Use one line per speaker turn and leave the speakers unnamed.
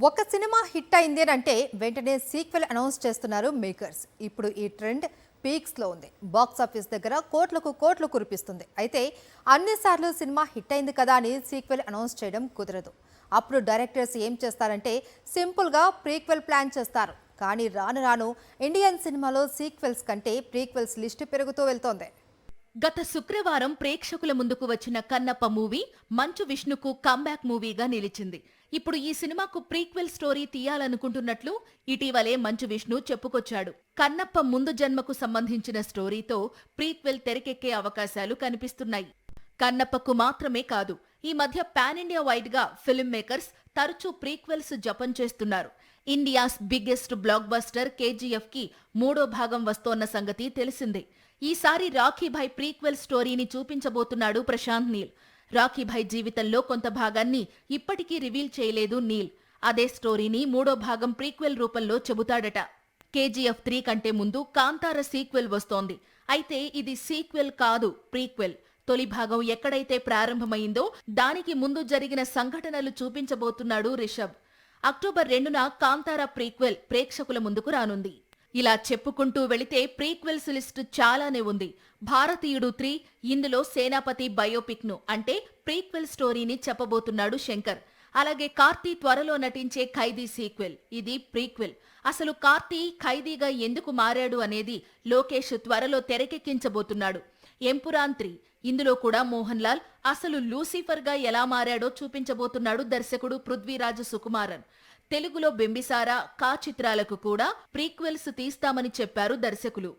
ఒక cinema hit అయింది అంటే వెంటనే సీక్వెల్ అనౌన్స్ చేస్తున్నారు మేకర్స్. ఇప్పుడు ఈ ట్రెండ్ పీక్స్ లో ఉంది. బాక్స్ ఆఫీస్ దగ్గర కోట్లకు కోట్లు కురిపిస్తుంది. అయితే అన్నిసార్లు సినిమా హిట్ అయింది కదా అని సీక్వెల్ అనౌన్స్ చేయడం కుదరదు. అప్పుడు డైరెక్టర్స్ ఏం చేస్తారంటే సింపుల్గా ప్రీక్వెల్ ప్లాన్ చేస్తారు. కానీ రాను రాను ఇండియన్ సినిమాలో సీక్వెల్స్ కంటే ప్రీక్వెల్స్ లిస్టు పెరుగుతూ వెళ్తోంది.
గత శుక్రవారం ప్రేక్షకుల ముందుకు వచ్చిన కన్నప్ప మూవీ మంచు విష్ణుకు కమ్బ్యాక్ మూవీగా నిలిచింది. ఇప్పుడు ఈ సినిమాకు ప్రీక్వెల్ స్టోరీ తీయాలనుకుంటున్నట్లు ఇటీవలే మంచు విష్ణు చెప్పుకొచ్చాడు. కన్నప్ప ముందు జన్మకు సంబంధించిన స్టోరీతో ప్రీక్వెల్ తెరకెక్కే అవకాశాలు కనిపిస్తున్నాయి. కన్నప్పకు మాత్రమే కాదు, ఈ మధ్య పాన్ ఇండియా వైడ్ గా ఫిల్మ్ మేకర్స్ తరచూ ప్రీక్వెల్స్ జపం చేస్తున్నారు. India's biggest block buster KGF కి 3వ భాగం వస్తోన్న సంగతి తెలిసిందే. ఈసారి రాఖీభాయ్ ప్రీక్వెల్ స్టోరీని చూపించబోతున్నాడు ప్రశాంత్ నీల్. రాఖీభాయ్ జీవితంలో కొంత భాగాన్ని ఇప్పటికీ రివీల్ చేయలేదు నీల్. అదే స్టోరీని 3వ భాగం ప్రీక్వెల్ రూపంలో చెబుతాడట. కేజీఎఫ్ 3 కంటే ముందు కాంతార సీక్వెల్ వస్తోంది. అయితే ఇది సీక్వెల్ కాదు, ప్రీక్వెల్. తొలి భాగం ఎక్కడైతే ప్రారంభమైందో దానికి ముందు జరిగిన సంఘటనలు చూపించబోతున్నాడు రిషబ్. అక్టోబర్ 2న కాంతార ప్రీక్వెల్ ప్రేక్షకుల ముందుకు రానుంది. ఇలా చెప్పుకుంటూ వెళితే ప్రీక్వెల్స్ లిస్టు చాలానే ఉంది. భారతీయుడు 3 ఇందులో సేనాపతి బయోపిక్ ను అంటే ప్రీక్వెల్ స్టోరీని చెప్పబోతున్నాడు శంకర్. అలాగే కార్తీ త్వరలో నటించే ఖైదీ సీక్వెల్, ఇది ప్రీక్వెల్. అసలు కార్తీ ఖైదీగా ఎందుకు మారాడు అనేది లోకేష్ త్వరలో తెరకెక్కించబోతున్నాడు. ఎంపురాన్ 3 ఇందులో కూడా మోహన్ లాల్ అసలు లూసిఫర్ గా ఎలా మారాడో చూపించబోతున్నాడు దర్శకుడు పృథ్వీరాజ్ సుకుమారన్. తెలుగులో బింబిసారా, కా చిత్రాలకు కూడా ప్రీక్వెల్స్ తీస్తామని చెప్పారు దర్శకులు.